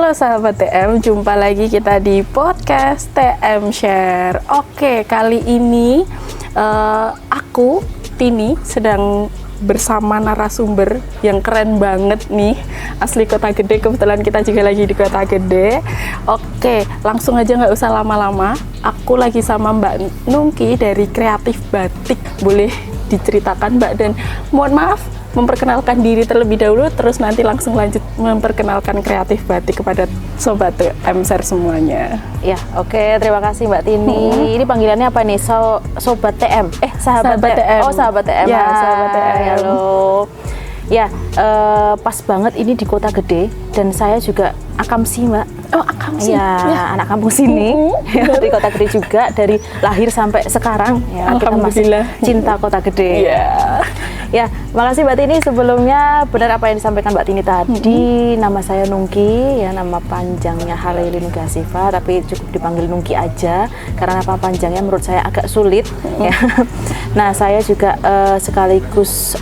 Halo sahabat TM, jumpa lagi kita di podcast TM Share. Oke, kali ini aku, Tini, sedang bersama narasumber yang keren banget nih, asli Kota Gede. Kebetulan kita juga lagi di Kota Gede. Oke, langsung aja nggak usah lama-lama. Aku lagi sama Mbak Nungki dari Kreatif Batik. Boleh diceritakan Mbak, dan mohon maaf memperkenalkan diri terlebih dahulu, terus nanti langsung lanjut memperkenalkan Kreatif Batik kepada Sobat TM Share semuanya. Ya, oke, terima kasih Mbak Tini. Ini panggilannya apa nih? Sobat TM? Sahabat TM. Oh, Sahabat TM. Ya, Sahabat TM. Halo. Ya, pas banget ini di Kota Gede, dan saya juga akamsi Mbak. Oh, akamsi. Ya, anak kampung sini. Di Kota Gede juga, dari lahir sampai sekarang. Ya, kita masih cinta Kota Gede. Ya, makasih Mbak Tini. Sebelumnya benar apa yang disampaikan Mbak Tini tadi. Nama saya Nungki, ya, nama panjangnya Haleilin Gasifa, tapi cukup dipanggil Nungki aja karena nama panjangnya menurut saya agak sulit. Ya. Nah, saya juga sekaligus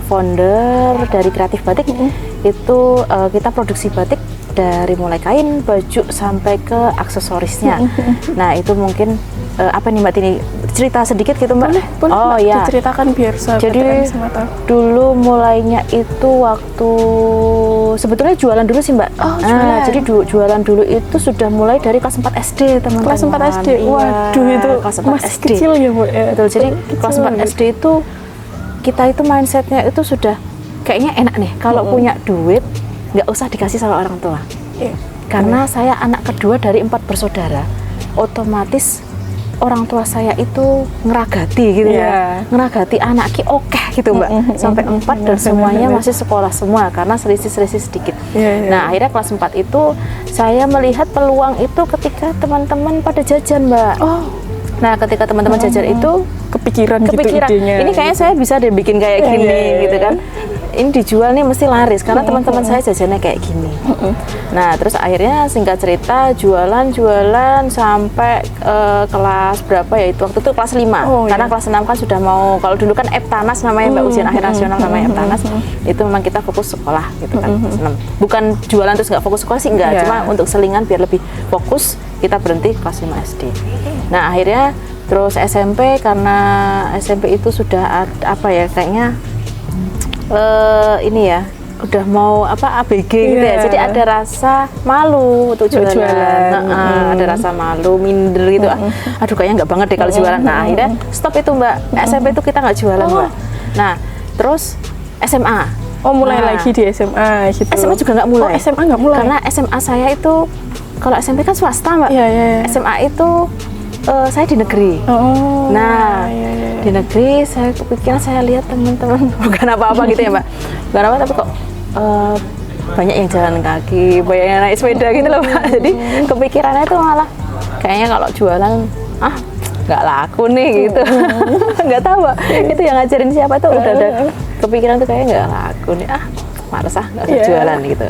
founder dari Kreatif Batik. Itu kita produksi batik dari mulai kain, baju sampai ke aksesorisnya. Nah, itu mungkin apa nih Mbak Tini, cerita sedikit gitu Mbak? Boleh oh Mbak, ya, diceritakan biar sahabat. Jadi dulu mulainya itu waktu sebetulnya jualan dulu sih Mbak. Oh, jualan. Jadi jualan dulu itu sudah mulai dari kelas 4 SD teman-teman. Kelas 4 SD, waduh itu kelas 4 masih SD. kecil ya Bu ya. Betul, jadi kelas 4 SD itu kita itu mindsetnya itu sudah kayaknya enak nih kalau punya duit nggak usah dikasih sama orang tua. Karena saya anak kedua dari 4 bersaudara, otomatis orang tua saya itu ngeragati gitu ya, ngeragati anak ki oke gitu Mbak, sampai 4 dan semuanya masih sekolah semua karena selisih sedikit. Nah, akhirnya kelas 4 itu saya melihat peluang itu ketika teman-teman pada jajan Mbak. Nah, ketika teman-teman jajan itu kepikiran gitu idenya. Ini kayaknya saya bisa deh bikin kayak gini gitu kan. Ini dijual nih mesti laris karena teman-teman saya jajannya kayak gini. Nah, terus akhirnya singkat cerita jualan sampai kelas berapa ya itu? Waktu itu kelas 5. Karena kelas 6 kan sudah mau, kalau dulu kan Eptanas namanya Mbak, ujian akhir nasional namanya Eptanas. Itu memang kita fokus sekolah gitu kan. Kelas 6. Bukan jualan terus nggak fokus sekolah sih enggak, cuma untuk selingan biar lebih fokus kita berhenti kelas 5 SD. Nah, akhirnya terus SMP, karena SMP itu sudah apa ya, kayaknya ini ya udah mau apa ABG gitu ya, jadi ada rasa malu untuk jualan. Ada rasa malu, minder gitu. Aduh kayaknya nggak banget deh kalau jualan. Nah, akhirnya stop itu Mbak. SMP itu kita nggak jualan Mbak. Nah, terus SMA. Mulai lagi di SMA gitu. SMA juga nggak mulai. SMA nggak mulai. Karena SMA saya itu, kalau SMP kan swasta Mbak. SMA itu saya di negeri. Di negeri saya kepikiran, saya lihat teman-teman bukan apa-apa gitu ya Mbak, bukan apa, tapi kok banyak yang jalan kaki, banyak yang naik sepeda gitu loh Mbak. Jadi kepikirannya itu malah kayaknya kalau jualan nggak laku nih gitu. Nggak tahu Mbak, itu yang ngajarin siapa tuh udah ada kepikiran tuh kayaknya nggak laku nih, males nggak usah jualan gitu.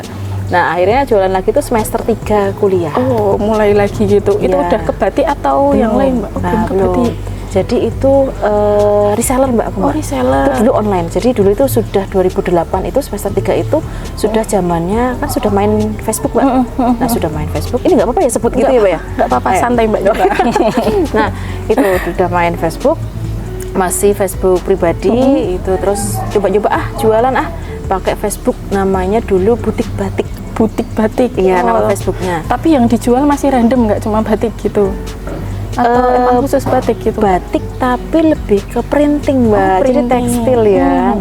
Nah, akhirnya jualan lagi tuh semester 3 kuliah. Mulai lagi gitu. Itu udah ke batik atau yang lain Mbak? Belum ke batik. Jadi itu reseller Mbak. Reseller. Itu dulu online. Jadi dulu itu sudah 2008 itu semester 3 itu sudah zamannya kan sudah main Facebook Mbak. Nah, sudah main Facebook. Ini nggak apa-apa ya sebut gitu ya Mbak ya? Nggak apa-apa, santai Mbak. Nah, itu sudah main Facebook. Masih Facebook pribadi itu, terus coba-coba jualan pakai Facebook, namanya dulu Butik Batik. Butik Batik. Iya, nama Facebooknya. Tapi yang dijual masih random, nggak cuma batik gitu? Atau emang khusus batik gitu? Batik tapi lebih ke printing Mbak. Jadi tekstil ya.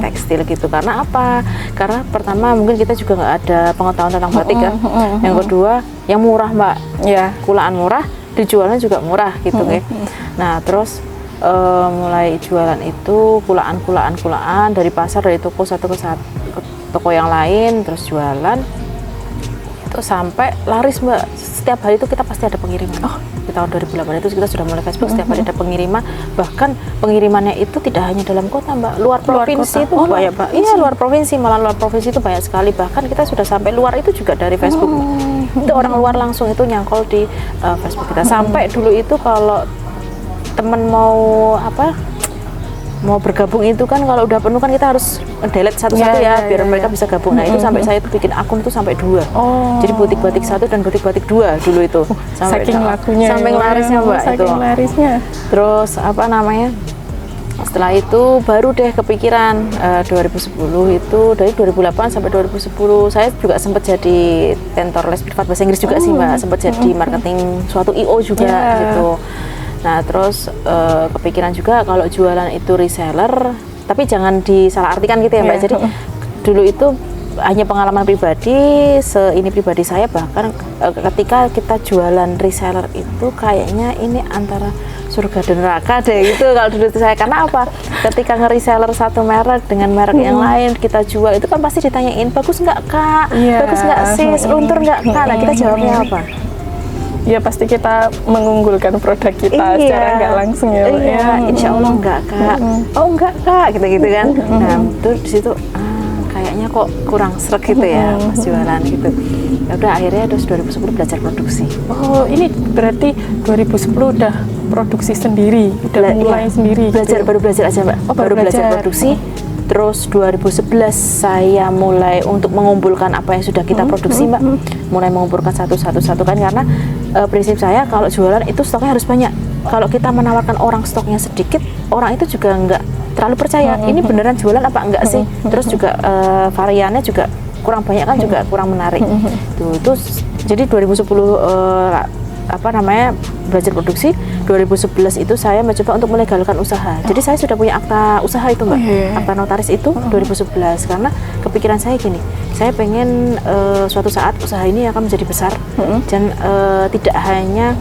Tekstil gitu. Karena apa? Karena pertama mungkin kita juga nggak ada pengetahuan tentang batik kan. Yang kedua yang murah Mbak. Kulaan murah, dijualnya juga murah gitu ya. Nah, terus mulai jualan itu kulaan dari pasar, dari toko satu ke toko yang lain, terus jualan itu sampai laris Mbak. Setiap hari itu kita pasti ada pengiriman. Di tahun 2008 itu kita sudah mulai Facebook, setiap hari ada pengiriman. Bahkan pengirimannya itu tidak hanya dalam kota Mbak, luar provinsi itu banyak Mbak. Iya, luar provinsi, malah luar provinsi itu banyak sekali. Bahkan kita sudah sampai luar itu juga dari Facebook Mbak. Itu orang luar langsung itu nyangkol di Facebook kita. Sampai dulu itu kalau temen mau mau bergabung itu kan kalau udah penuh kan kita harus delete satu-satu biar mereka bisa gabung. Nah itu sampai saya tuh bikin akun tuh sampai 2. Jadi butik batik 1 dan butik batik 2 dulu itu. Saking lakunya. Sampai larisnya Mbak itu. Saking larisnya. Terus apa namanya? Setelah itu baru deh kepikiran 2010 itu dari 2008 sampai 2010 saya juga sempat jadi tentor les privat bahasa Inggris juga sih Mbak, sempat jadi marketing suatu IO juga gitu. Nah terus kepikiran juga kalau jualan itu reseller, tapi jangan disalahartikan gitu ya Mbak. Jadi dulu itu hanya pengalaman pribadi, pribadi saya bahkan ketika kita jualan reseller itu kayaknya ini antara surga dan neraka deh gitu kalau dulu itu saya. Karena apa? Ketika nge-reseller satu merek dengan merek yang lain kita jual itu kan pasti ditanyain bagus nggak Kak? Bagus nggak sis? Luntur nggak Kak? Nah kita jawabnya apa? Ya pasti kita mengunggulkan produk kita secara nggak langsung ya. Insya Allah enggak Kak. Oh enggak Kak, gitu-gitu kan. Nah itu di situ kayaknya kok kurang sreg gitu ya pas jualan gitu. Ya udah akhirnya terus 2010 belajar produksi. Oh ini berarti 2010 udah produksi sendiri, udah mulai sendiri. Baru belajar aja Mbak. Baru belajar produksi. Terus 2011 saya mulai untuk mengumpulkan apa yang sudah kita produksi Mbak. Mulai mengumpulkan satu-satu kan karena prinsip saya kalau jualan itu stoknya harus banyak. Kalau kita menawarkan orang stoknya sedikit, orang itu juga nggak terlalu percaya. Ini beneran jualan apa enggak sih? Terus juga variannya juga kurang banyak kan juga kurang menarik. Tuh jadi 2010 belajar produksi. 2011 itu saya mencoba untuk melegalkan usaha. Jadi saya sudah punya akta usaha itu Mbak. Akta notaris itu 2011 karena kepikiran saya gini, saya pengen suatu saat usaha ini akan menjadi besar dan tidak hanya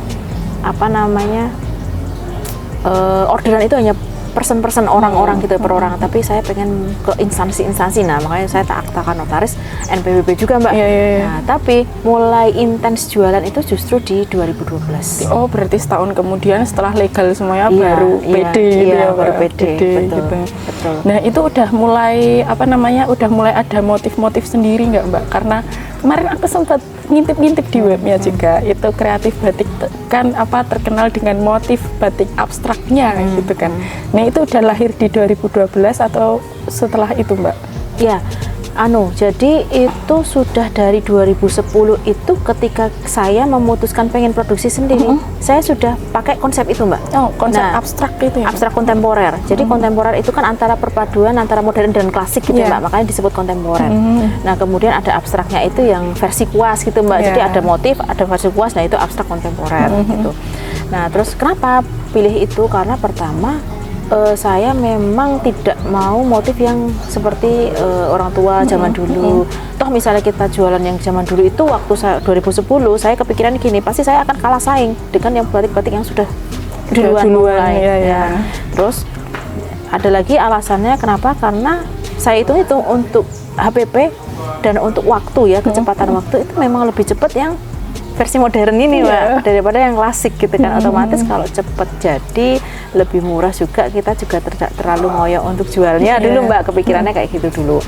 orderan itu hanya person orang-orang gitu per orang, tapi saya pengen ke instansi-instansi. Nah makanya saya tak aktakan notaris NPWP juga Mbak. Nah tapi mulai intens jualan itu justru di 2012. Oh berarti setahun kemudian setelah legal semuanya baru PD gitu ya baru PD betul, gitu. Betul. Nah itu udah mulai udah mulai ada motif-motif sendiri nggak Mbak? Karena kemarin aku sempat ngintip-ngintip di webnya juga, itu kreatif batik kan terkenal dengan motif batik abstraknya gitu kan. Nah itu udah lahir di 2012 atau setelah itu Mbak? Ya, jadi itu sudah dari 2010 itu ketika saya memutuskan pengen produksi sendiri, saya sudah pakai konsep itu Mbak. Oh, konsep abstrak itu ya? Abstrak kontemporer. Jadi kontemporer itu kan antara perpaduan antara modern dan klasik gitu Mbak, makanya disebut kontemporer. Nah kemudian ada abstraknya itu yang versi kuas gitu Mbak. Jadi ada motif, ada versi kuas, nah itu abstrak kontemporer gitu. Nah terus kenapa pilih itu? Karena pertama saya memang tidak mau motif yang seperti orang tua zaman dulu. Toh misalnya kita jualan yang zaman dulu itu waktu 2010 saya kepikiran gini, pasti saya akan kalah saing dengan yang batik-batik yang sudah duluan mulai. Terus ada lagi alasannya kenapa? Karena saya itu untuk HPP dan untuk waktu ya, kecepatan waktu itu memang lebih cepat yang versi modern ini Mbak daripada yang klasik gitu kan. Otomatis kalau cepat jadi lebih murah juga, kita juga tidak terlalu ngoyo untuk jualnya dulu Mbak, kepikirannya kayak gitu dulu.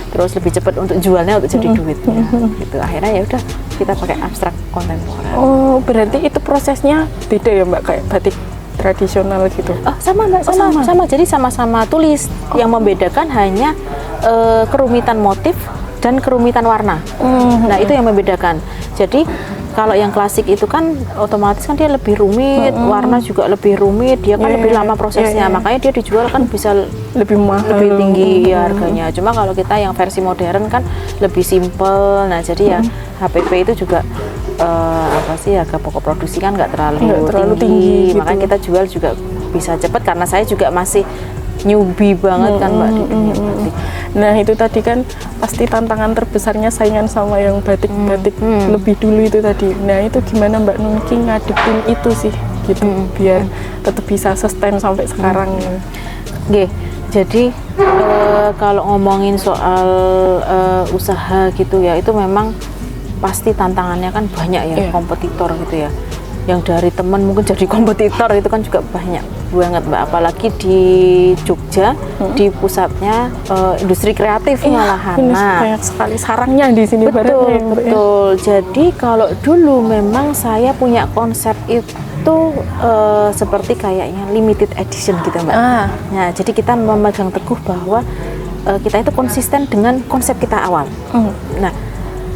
Terus lebih cepat untuk jualnya untuk jadi duitnya gitu. Akhirnya ya udah kita pakai abstrak kontemporer. Oh berarti itu prosesnya beda ya Mbak kayak batik tradisional gitu? Sama Mbak, sama. Jadi sama-sama tulis. Yang membedakan hanya kerumitan motif dan kerumitan warna. Nah itu yang membedakan. Jadi kalau yang klasik itu kan otomatis kan dia lebih rumit, warna juga lebih rumit, dia kan lebih lama prosesnya, makanya dia dijual kan bisa lebih mahal, lebih tinggi harganya. Cuma kalau kita yang versi modern kan lebih simple. Nah jadi ya HPP itu juga harga pokok produksi kan nggak terlalu tinggi. Makanya kita jual juga bisa cepat karena saya juga masih newbie banget kan Mbak di dunia batik. Nah itu tadi kan pasti tantangan terbesarnya saingan sama yang batik-batik lebih dulu itu tadi. Nah itu gimana Mbak Nunki ngadepin itu sih gitu biar tetap bisa sustain sampai sekarang. Jadi kalau ngomongin soal usaha gitu ya, itu memang pasti tantangannya kan banyak ya, kompetitor gitu ya. Yang dari teman mungkin jadi kompetitor itu kan juga banyak banget Mbak, apalagi di Jogja di pusatnya industri kreatif malahan. Banyak sekali sarangnya di sini. Betul. Jadi kalau dulu memang saya punya konsep itu itu seperti kayaknya limited edition gitu Mbak. Nah, jadi kita memegang teguh bahwa kita itu konsisten dengan konsep kita awal. Nah,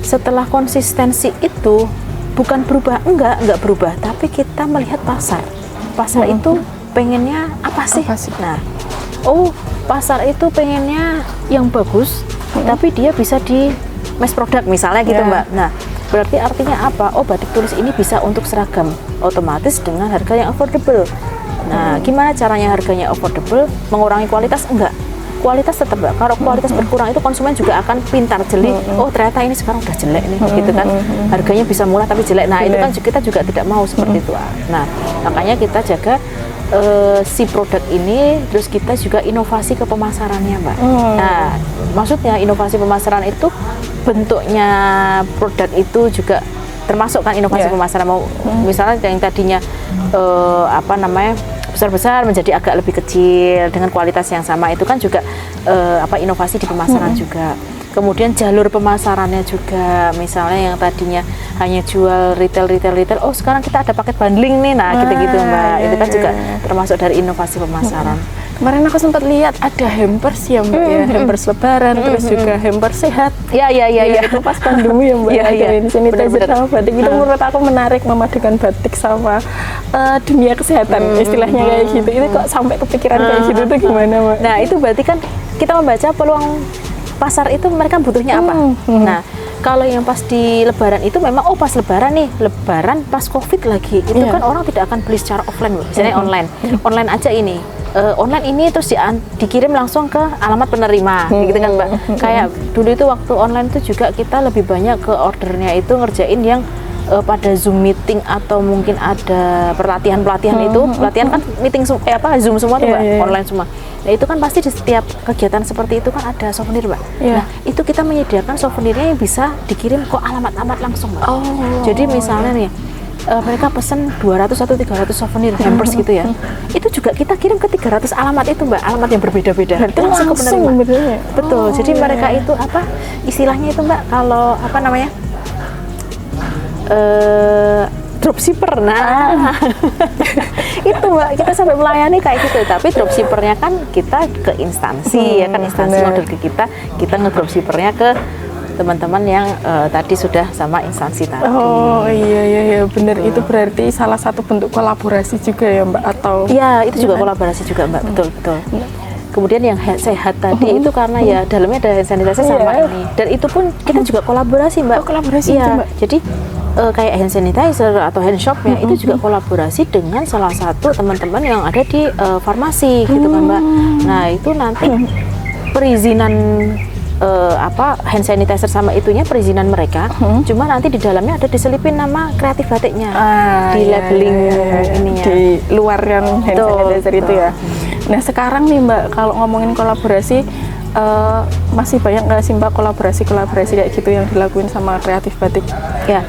setelah konsistensi itu bukan berubah, enggak berubah, tapi kita melihat pasar itu pengennya apa sih? Nah, pasar itu pengennya yang bagus, tapi dia bisa di mass product misalnya gitu Mbak. Nah, berarti artinya apa? Batik tulis ini bisa untuk seragam, otomatis dengan harga yang affordable. Nah, gimana caranya harganya affordable? Mengurangi kualitas? Enggak. Kualitas tetap Mbak. Kalau kualitas berkurang itu konsumen juga akan pintar jeli. Ternyata ini sekarang udah jelek nih, gitu kan. Harganya bisa murah tapi jelek. Nah, itu kan kita juga tidak mau seperti itu. Nah, makanya kita jaga si produk ini, terus kita juga inovasi ke pemasarannya Mbak. Nah, maksudnya inovasi pemasaran itu bentuknya produk itu juga termasuk kan inovasi pemasaran. Mau misalnya yang tadinya besar-besar menjadi agak lebih kecil dengan kualitas yang sama, itu kan juga inovasi di pemasaran juga. Kemudian jalur pemasarannya juga, misalnya yang tadinya hanya jual retail, sekarang kita ada paket bundling nih, nah gitu-gitu Mbak. Itu kan juga termasuk dari inovasi pemasaran. Kemarin aku sempat lihat ada hampers ya Mbak ya, hampers lebaran, terus juga hampers sehat. Ya. Itu pas pandemi ya Mbak. Ini sanitizer sama batik, itu menurut aku menarik, memadukan batik sama dunia kesehatan, istilahnya kayak gitu. Itu kok sampai kepikiran kayak gitu tuh gimana Mbak? Nah, itu berarti kan kita membaca peluang pasar itu mereka butuhnya apa. Nah, kalau yang pas di lebaran itu memang pas lebaran pas covid lagi itu kan orang tidak akan beli secara offline, misalnya online aja ini. Online ini terus dikirim langsung ke alamat penerima, gitu kan Mbak. Kayak dulu itu waktu online itu juga kita lebih banyak ke ordernya itu ngerjain yang pada Zoom meeting atau mungkin ada pelatihan itu, pelatihan kan meeting Zoom semua tuh Mbak, online semua. Nah, itu kan pasti di setiap kegiatan seperti itu kan ada souvenir Mbak. Nah, itu kita menyediakan souvenirnya yang bisa dikirim ke alamat langsung Mbak. Jadi misalnya nih mereka pesen 200 atau 300 souvenir hampers gitu ya, itu juga kita kirim ke 300 alamat itu Mbak, alamat yang berbeda-beda. Berarti langsung ke penerima. Betul. Jadi mereka itu istilahnya itu Mbak, kalau dropshipper. Nah, itu Mbak, kita sampai melayani kayak gitu. Tapi dropshippernya kan kita ke instansi ya kan, instansi order ke kita ngedropshippernya ke teman-teman yang tadi sudah sama instansi tadi. Iya benar. Itu berarti salah satu bentuk kolaborasi juga ya Mbak, atau? Iya, itu juga kolaborasi juga Mbak, betul. Kemudian yang sehat tadi itu karena ya dalamnya ada hand sanitizer sama ini, dan itu pun kita juga kolaborasi Mbak. Kolaborasi itu Mbak. Jadi kayak hand sanitizer atau hand shopnya itu juga kolaborasi dengan salah satu teman-teman yang ada di farmasi gitu kan Mbak. Nah, itu nanti perizinan hand sanitizer sama itunya perizinan mereka, cuma nanti di dalamnya ada diselipin nama kreatif batiknya, di labeling ininya di luar yang hand sanitizer itu ya. Nah, sekarang nih Mbak, kalau ngomongin kolaborasi, masih banyak nggak sih Mbak kolaborasi kayak gitu yang dilakuin sama kreatif batik? Ya,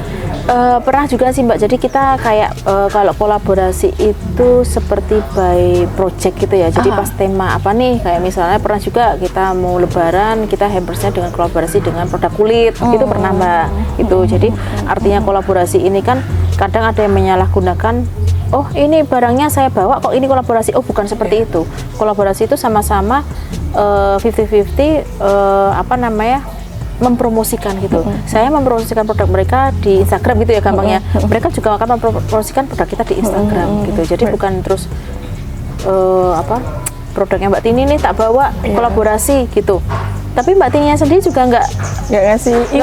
pernah juga sih Mbak. Jadi kita kayak kalau kolaborasi itu seperti by project gitu ya. Jadi pas tema apa nih, kayak misalnya pernah juga kita mau lebaran, kita hampersnya dengan kolaborasi dengan produk kulit, itu pernah Mbak. Itu jadi artinya kolaborasi ini kan kadang ada yang menyalahgunakan, ini barangnya saya bawa kok ini kolaborasi. Bukan seperti itu. Kolaborasi itu sama-sama 50-50 mempromosikan gitu. Saya mempromosikan produk mereka di Instagram gitu ya gampangnya. Mereka juga akan mempromosikan produk kita di Instagram gitu. Jadi bukan terus produknya Mbak Tini nih tak bawa kolaborasi gitu. Tapi Mbak Tininya sendiri juga nggak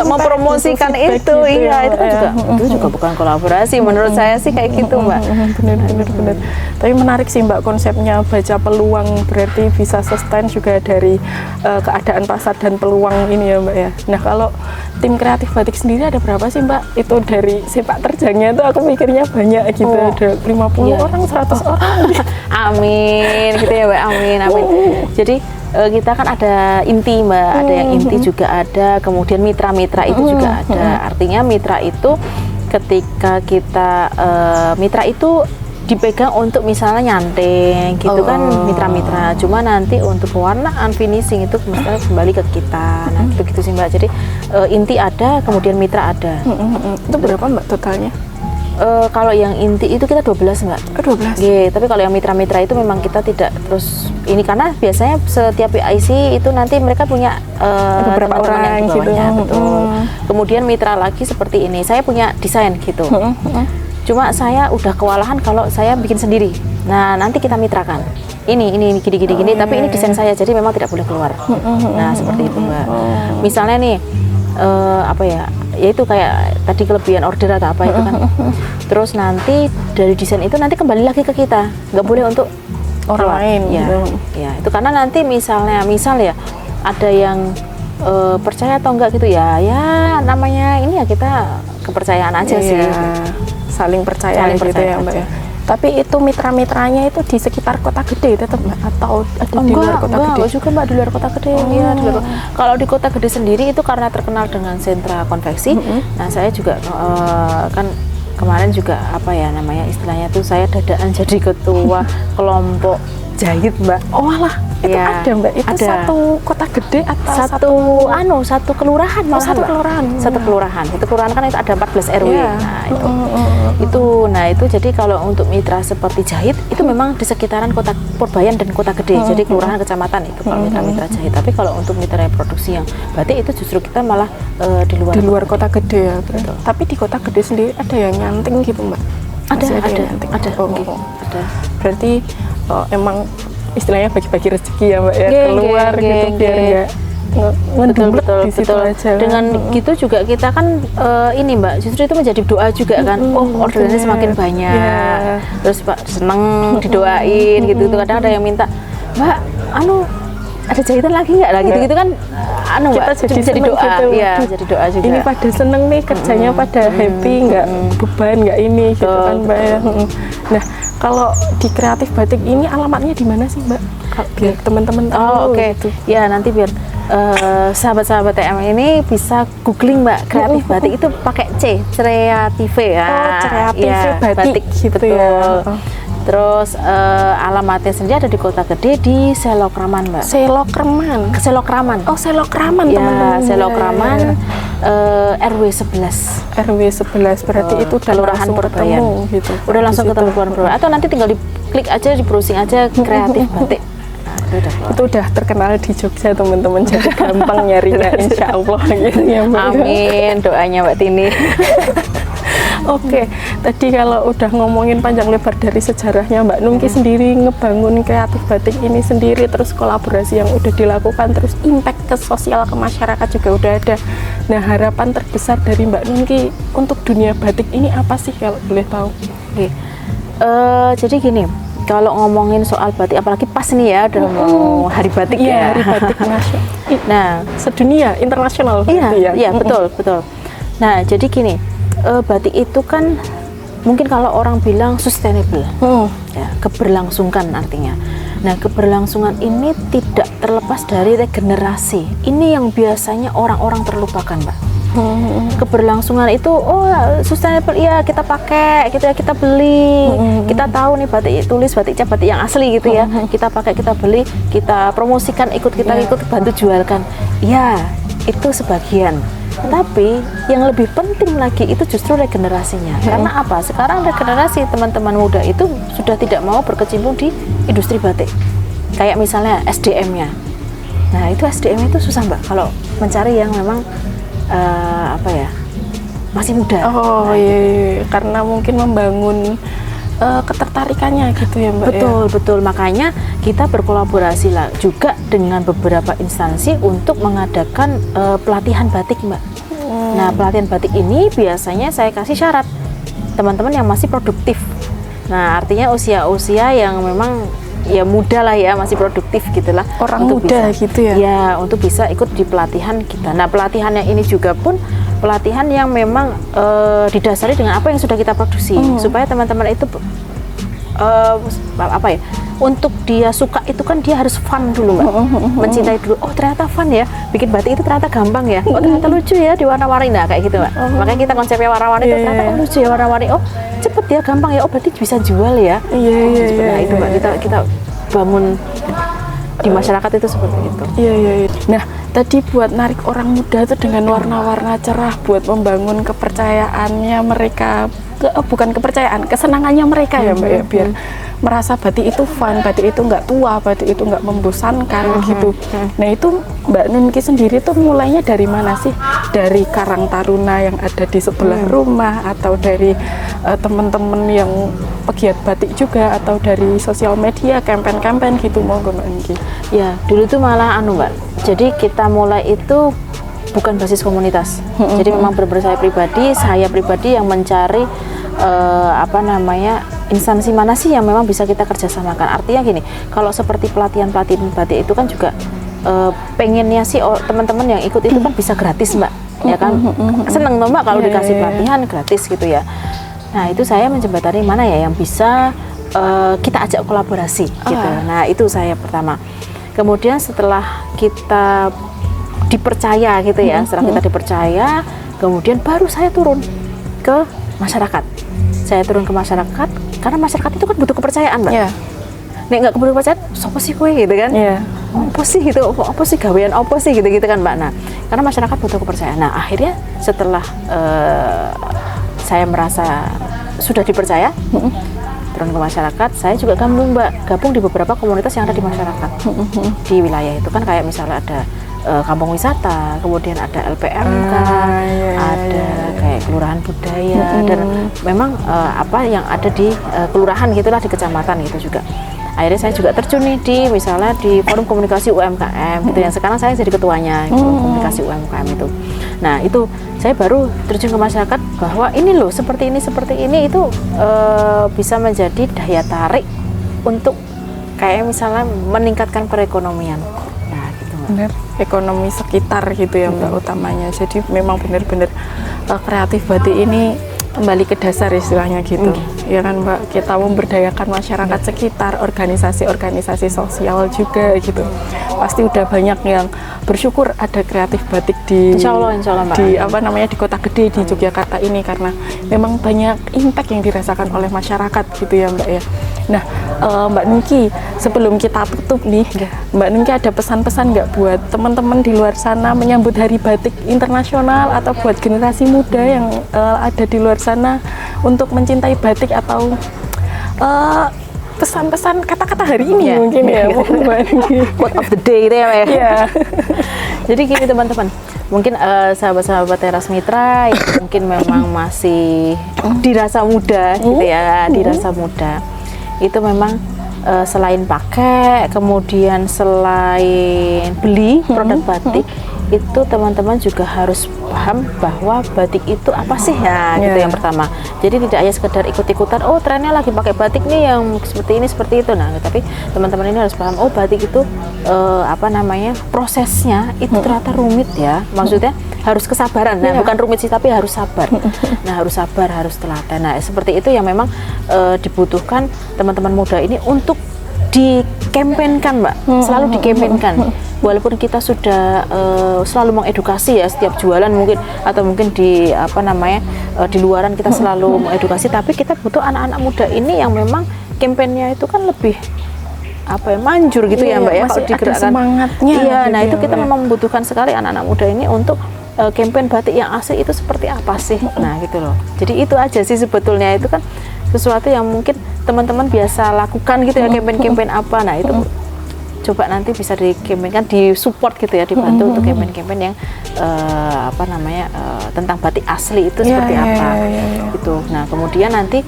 mempromosikan itu. Iya, itu kan juga bukan kolaborasi. Menurut saya sih kayak gitu Mbak. Benar. Tapi menarik sih Mbak konsepnya, baca peluang, berarti bisa sustain juga dari keadaan pasar dan peluang ini ya Mbak ya. Nah, kalau tim kreatif batik sendiri ada berapa sih Mbak? Itu dari sepak terjangnya itu aku mikirnya banyak gitu, ada 50 orang, 100 orang. Amin gitu ya Mbak, amin. Jadi kita kan ada inti Mbak, ada yang inti juga ada, kemudian mitra-mitra itu juga ada. Artinya mitra itu ketika kita mitra itu dipegang untuk misalnya nyanteng gitu kan, mitra-mitra. Cuma nanti untuk pewarnaan, finishing itu misalnya kembali ke kita. Nah, gitu sih Mbak. Jadi inti ada, kemudian mitra ada. Itu berapa Mbak totalnya? Kalau yang inti itu kita 12 Mbak. 12. Iya, tapi kalau yang mitra-mitra itu memang kita tidak terus ini, karena biasanya setiap PIC itu nanti mereka punya beberapa teman-teman orang yang di bawahnya, gitu. betul. Kemudian mitra lagi seperti ini, saya punya desain gitu. Cuma saya udah kewalahan kalau saya bikin sendiri. Nah, nanti kita mitrakan. Ini gini, tapi ini desain saya, jadi memang tidak boleh keluar. Nah, seperti itu Mbak. Misalnya nih, apa ya itu kayak tadi kelebihan order atau apa itu kan. Terus nanti dari desain itu nanti kembali lagi ke kita, nggak boleh untuk Orang keluar. lain Ya, gitu. ya itu karena nanti misal ya ada yang percaya atau enggak gitu ya namanya ini ya kita kepercayaan aja sih. Saling percaya Saling gitu percaya ya Mbak aja. ya. Tapi itu mitra-mitranya itu di sekitar kota gede tetap Mbak, atau ada di luar kota gede? Enggak juga Mbak, di luar kota gede. Iya, di luar. Kalau di kota gede sendiri itu karena terkenal dengan sentra konveksi. Nah, saya juga kan kemarin juga apa ya namanya istilahnya tuh saya dadaan jadi ketua kelompok jahit Mbak. Oh alah, itu Ya, ada Mbak. Itu ada. satu kota gede atau satu kelurahan malah satu Mbak. kelurahan. Satu kelurahan. Itu kelurahan kan itu ada 14 RW. Iya. Nah, itu jadi kalau untuk mitra seperti jahit itu memang di sekitaran kota Purbayan dan kota gede. Jadi kelurahan kecamatan itu kalau mitra-mitra jahit. Tapi kalau untuk mitra reproduksi yang batik itu justru kita malah di luar kota gede ya. Tapi di kota gede sendiri ada yang nyanting gitu Mbak? Masih yang nyanting? ada. Ada. Berarti emang istilahnya bagi-bagi rezeki ya Mbak ya, keluar gitu biar enggak ngedumplek di situ aja. Dengan gitu juga kita kan ini Mbak, justru itu menjadi doa juga kan. Orderannya semakin banyak. Terus Pak seneng didoain gitu. Kadang ada yang minta, "Mbak, ada jahitan lagi nggak?" Lah gitu kan kita Mbak, jadi doa. gitu. Iya, jadi doa juga. Ini pada seneng nih kerjanya, pada happy, nggak beban, nggak ini gitu kan Mbak ya. Nah, kalau di kreatif batik ini alamatnya di mana sih Mbak? Biar teman-teman tahu. Oke. Gitu. Ya, nanti biar sahabat-sahabat TM ini bisa googling Mbak, kreatif batik itu pakai C, kreative ya. Kreative batik gitu betul. ya. Terus alamatnya sendiri ada di Kota Gede di Selokraman Mbak. Selokraman. Oh, Selokraman Ya, teman-teman. Selokraman RW 11. RW 11 berarti itu udah Kelurahan langsung Purbayan. ketemu gitu. Udah langsung Di situ. ketemu Kelurahan Purbayan. Atau nanti tinggal diklik aja, di browsing aja kreatif batik. Nah, itu udah keluar. Itu udah terkenal di Jogja teman-teman, jadi gampang nyarinya insya Allah gitu ya Mbak. Amin, doanya Mbak Tini. Oke, tadi kalau udah ngomongin panjang lebar dari sejarahnya Mbak Nungki sendiri ngebangun kreatif batik ini sendiri, terus kolaborasi yang udah dilakukan, terus impact ke sosial, ke masyarakat juga udah ada. Nah, harapan terbesar dari Mbak Nungki untuk dunia batik ini apa sih kalau boleh tahu? Oke. Jadi gini, kalau ngomongin soal batik, apalagi pas nih ya udah mau Hari Batik ya. Hari Batik Nasional. Nah, sedunia, internasional berarti ya. iya betul. Nah, jadi gini, batik itu kan mungkin kalau orang bilang sustainable, ya, keberlangsungan artinya. Nah, keberlangsungan ini tidak terlepas dari regenerasi. Ini yang biasanya orang-orang terlupakan, Mbak. Keberlangsungan itu sustainable, ya kita pakai gitu ya, kita beli, kita tahu nih batik tulis, batik cap, batik yang asli gitu ya, kita pakai, kita beli, kita promosikan, ikut bantu jualkan, ya itu sebagian. Tapi yang lebih penting lagi itu justru regenerasinya. Karena apa? Sekarang regenerasi teman-teman muda itu sudah tidak mau berkecimpung di industri batik. Kayak misalnya SDM-nya. Nah, itu SDM itu susah Mbak kalau mencari yang memang masih muda. Oh iya, karena mungkin membangun ketertarikannya gitu ya Mbak. Betul. Makanya kita berkolaborasi lah juga dengan beberapa instansi untuk mengadakan pelatihan batik Mbak. Nah, pelatihan batik ini biasanya saya kasih syarat teman-teman yang masih produktif. Nah, artinya usia-usia yang memang ya muda lah ya, masih produktif gitulah. Orang muda bisa, gitu ya? Ya, untuk bisa ikut di pelatihan kita. Nah, pelatihannya ini juga pun pelatihan yang memang didasari dengan apa yang sudah kita produksi, supaya teman-teman itu untuk dia suka itu kan dia harus fun dulu Mbak, mencintai dulu. Oh, ternyata fun ya, bikin batik itu ternyata gampang ya, oh ternyata lucu ya diwarna-warni, nah kayak gitu Mbak. Makanya kita konsepnya warna-warni itu ternyata lucu ya warna-warni, oh cepet ya, gampang ya, oh berarti bisa jual ya. Nah, itu Mbak, kita bangun di masyarakat itu seperti itu. Iya. Nah, tadi buat narik orang muda itu dengan warna-warna cerah buat membangun kepercayaannya mereka, bukan kepercayaan, kesenangannya mereka ya Mbak ya, biar merasa batik itu fun, batik itu nggak tua, batik itu nggak membosankan gitu. Nah itu Mbak Nunki sendiri tuh mulainya dari mana sih? Dari Karang Taruna yang ada di sebelah rumah, atau dari teman-teman yang pegiat batik juga, atau dari sosial media, campaign-campaign gitu, monggo Mbak Nunki. Ya, dulu tuh malah Mbak. Jadi kita mulai itu bukan basis komunitas. Jadi memang benar-benar saya pribadi yang mencari instansi mana sih yang memang bisa kita kerjasamakan. Artinya gini, kalau seperti pelatihan batik itu kan juga pengennya sih teman-teman yang ikut itu kan bisa gratis Mbak, ya kan, seneng tuh Mbak kalau dikasih pelatihan gratis gitu ya. Nah itu saya menjembatani mana ya yang bisa kita ajak kolaborasi gitu. Nah itu saya pertama. Kemudian setelah kita dipercaya gitu ya, setelah kita dipercaya, kemudian baru saya turun ke masyarakat. Saya turun ke masyarakat karena masyarakat itu kan butuh kepercayaan Mbak. Nek nggak butuh kepercayaan, siapa sih kowe gitu kan? Apa sih gitu, apa sih gawean apa sih gitu kan Mbak. Nah karena masyarakat butuh kepercayaan. Nah akhirnya setelah saya merasa sudah dipercaya, turun ke masyarakat, saya juga gabung di beberapa komunitas yang ada di masyarakat di wilayah itu kan, kayak misalnya ada kampung wisata, kemudian ada LPMK, ada kayak kelurahan budaya, dan memang apa yang ada di kelurahan gitulah, di kecamatan gitu juga. Akhirnya saya juga terjun nih di misalnya di forum komunikasi UMKM gitu, yang sekarang saya jadi ketuanya forum komunikasi UMKM itu. Nah itu saya baru terjun ke masyarakat bahwa ini loh seperti ini itu bisa menjadi daya tarik untuk kayak misalnya meningkatkan perekonomian. Nah gitu Mbak. Bener, ekonomi sekitar gitu ya Mbak utamanya. Jadi memang benar-benar kreatif batik ini kembali ke dasar istilahnya gitu. Ya kan Mbak, kita memberdayakan masyarakat sekitar, organisasi-organisasi sosial juga gitu. Pasti udah banyak yang bersyukur ada kreatif batik di Insya Allah, Mbak. Di kota gede di Yogyakarta ini, karena memang banyak impact yang dirasakan oleh masyarakat gitu ya Mbak ya. Nah Mbak Nunki, sebelum kita tutup nih, Mbak Nunki ada pesan-pesan nggak buat teman-teman di luar sana menyambut Hari Batik Internasional, atau buat generasi muda yang ada di luar sana untuk mencintai batik, atau pesan-pesan kata-kata hari ini mungkin ya Mbak Nunki. Quote of the day gitu ya Mbak. Jadi gini teman-teman, mungkin sahabat-sahabat Teras Mitra yang mungkin memang masih dirasa muda gitu ya, dirasa muda. Itu memang selain pakai, kemudian selain beli produk batik, itu teman-teman juga harus paham bahwa batik itu apa sih ya, gitu yang pertama. Jadi tidak hanya sekedar ikut-ikutan, oh trennya lagi pakai batik nih yang seperti ini seperti itu. Nah, tapi teman-teman ini harus paham, oh batik itu prosesnya itu ternyata rumit ya. Maksudnya harus kesabaran. Nah, bukan rumit sih, tapi harus sabar. Nah, harus sabar, harus telaten. Nah, seperti itu yang memang dibutuhkan teman-teman muda ini untuk dikampanyekan, Mbak. Selalu dikampanyekan. Walaupun kita sudah selalu mengedukasi ya, setiap jualan mungkin, atau mungkin di di luaran kita selalu mengedukasi, tapi kita butuh anak-anak muda ini yang memang kampanyenya itu kan lebih manjur gitu ya Mbak ya, kalau digerakkan semangatnya. Iya, nah itu kita memang membutuhkan sekali anak-anak muda ini untuk kampanye batik yang asli itu seperti apa sih. Nah gitu loh. Jadi itu aja sih sebetulnya, itu kan sesuatu yang mungkin teman-teman biasa lakukan gitu ya, kampanye-kampanye apa. Nah itu coba nanti bisa dikampanyekan, disupport gitu ya, dibantu untuk kampanye-kampanye yang tentang batik asli itu seperti apa gitu. Nah kemudian nanti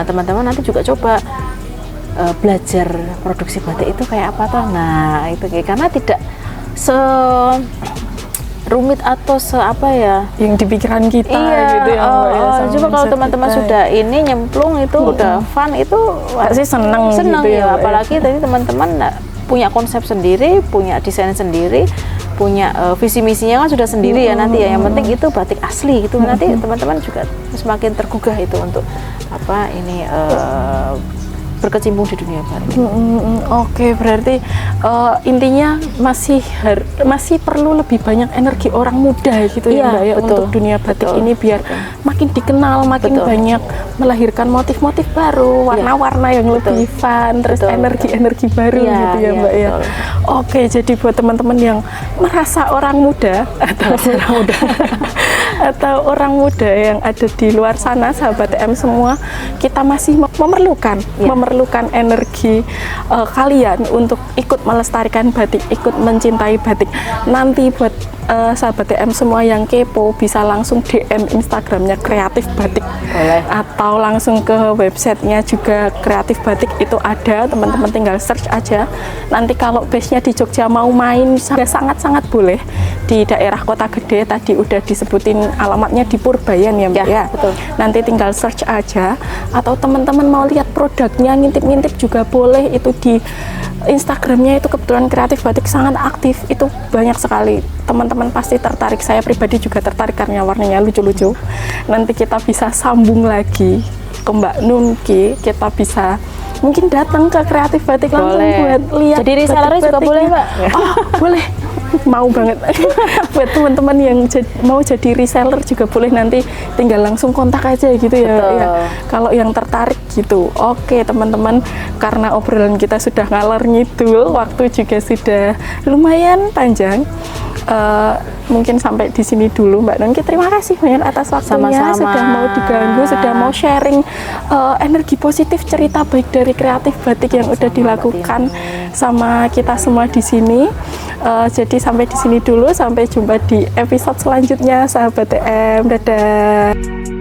teman-teman nanti juga coba belajar produksi batik itu kayak apa toh. Nah itu karena tidak rumit atau yang dipikiran kita gitu ya Mbak ya. Coba kalau teman-teman sudah ini nyemplung itu udah fun, itu pasti seneng gitu ya. Apalagi tadi teman-teman punya konsep sendiri, punya desain sendiri, punya visi misinya kan sudah sendiri ya nanti ya. Yang penting itu batik asli gitu. Nanti teman-teman juga semakin tergugah itu untuk berkecimpung di dunia batik. Oke, berarti intinya masih perlu lebih banyak energi orang muda gitu ya Mbak ya, untuk dunia batik ini biar makin dikenal, makin banyak melahirkan motif-motif baru, warna-warna yang lebih fun, terus energi-energi baru gitu ya Mbak ya. Oke, jadi buat teman-teman yang merasa orang muda atau orang muda yang ada di luar sana, sahabat TM semua, kita masih memerlukan energi kalian untuk ikut melestarikan batik, ikut mencintai batik. Nanti buat sahabat TM semua yang kepo bisa langsung DM Instagramnya Kreatif Batik. Boleh. Atau langsung ke websitenya juga Kreatif Batik, itu ada, teman-teman tinggal search aja. Nanti kalau base-nya di Jogja mau main sangat-sangat boleh di daerah Kota Gede, tadi udah disebutin alamatnya di Purbayan ya Mbak ya. Betul. Nanti tinggal search aja, atau teman-teman mau lihat produknya, ngintip-ngintip juga boleh, itu di Instagramnya itu kebetulan Kreatif Batik sangat aktif, itu banyak sekali. Teman-teman pasti tertarik, saya pribadi juga tertarik karena warnanya lucu-lucu. Nanti kita bisa sambung lagi ke Mbak Nunki, kita bisa mungkin datang ke Kreatif Batik langsung buat lihat. Jadi resellernya juga boleh Mbak? Oh boleh, mau banget. Buat teman-teman yang mau jadi reseller juga boleh, nanti tinggal langsung kontak aja gitu ya. Ya. Kalau yang tertarik gitu. Oke teman-teman, karena obrolan kita sudah ngalor ngidul, waktu juga sudah lumayan panjang. Mungkin sampai di sini dulu Mbak Nunki. Terima kasih banyak atas waktunya. Sama-sama. Sudah mau diganggu, sudah mau sharing energi positif, cerita baik dari Kreatif Batik yang udah dilakukan sama kita semua di sini. Jadi sampai di sini dulu, sampai jumpa di episode selanjutnya sahabat TM. Dadah.